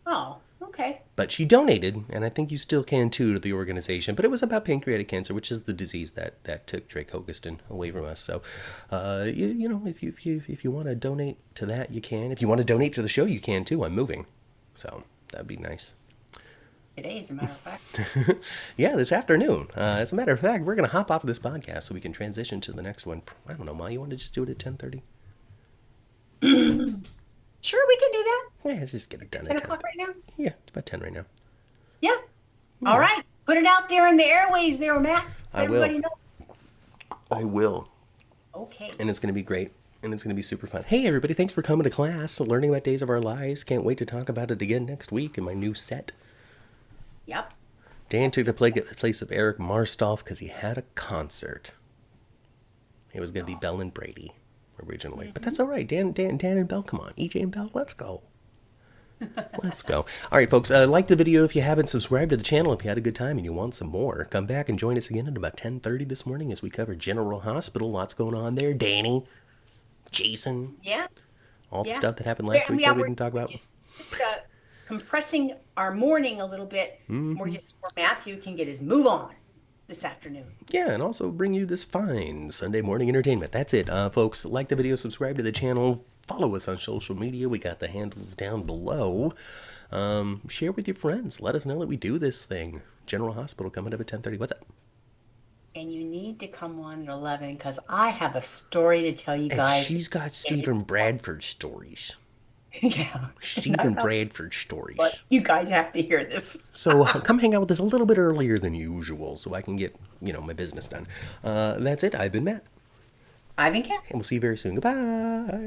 B: Oh, okay.
A: But she donated, and I think you still can too, to the organization. But it was about pancreatic cancer, which is the disease that took Drake Hogiston away from us. So, you know, if you want to donate to that, you can. If you want to donate to the show, you can too. I'm moving, so that'd be nice.
B: Today, as a matter of fact.
A: Yeah, this afternoon. As a matter of fact, we're gonna hop off of this podcast so we can transition to the next one. I don't know, Ma. You want to just do it at 10:30?
B: Sure, we can do that.
A: Yeah, let's just get it done
B: 10
A: at 10.
B: o'clock right now?
A: Yeah, it's about 10 right now.
B: Yeah. All right. Put it out there in the airwaves there, Matt.
A: I
B: Let
A: will.
B: everybody know.
A: I will.
B: Okay.
A: And it's going to be great. And it's going to be super fun. Hey, everybody, thanks for coming to class, learning about Days of Our Lives. Can't wait to talk about it again next week in my new set.
B: Yep.
A: Dan took the place of Eric Marstoff because he had a concert. It was going to be Bell and Brady originally. But that's all right. Dan and Bell, come on. EJ and Bell, let's go. Let's go. All right, folks, like the video if you haven't. Subscribed to the channel if you had a good time and you want some more. Come back and join us again at about 10:30 this morning as we cover General Hospital. Lots going on there. Danny, Jason,
B: Yeah.
A: all the
B: Yeah.
A: stuff that happened last week that we didn't talk about.
B: Just compressing our morning a little bit more just where Matthew can get his move on this afternoon.
A: Yeah, and also bring you this fine Sunday morning entertainment. That's it, folks. Like the video, subscribe to the channel, follow us on social media. We got the handles down below. Share with your friends. Let us know that we do this thing. General Hospital coming up at 10:30. What's up?
B: And you need to come on at 11 because I have a story to tell you
A: And
B: guys.
A: she's got Stephen Bradford stories.
B: Yeah.
A: Stephen Bradford stories.
B: But you guys have to hear this.
A: So come hang out with us a little bit earlier than usual so I can get, my business done. That's it. I've been Matt.
B: I've been Kat.
A: And we'll see you very soon. Goodbye.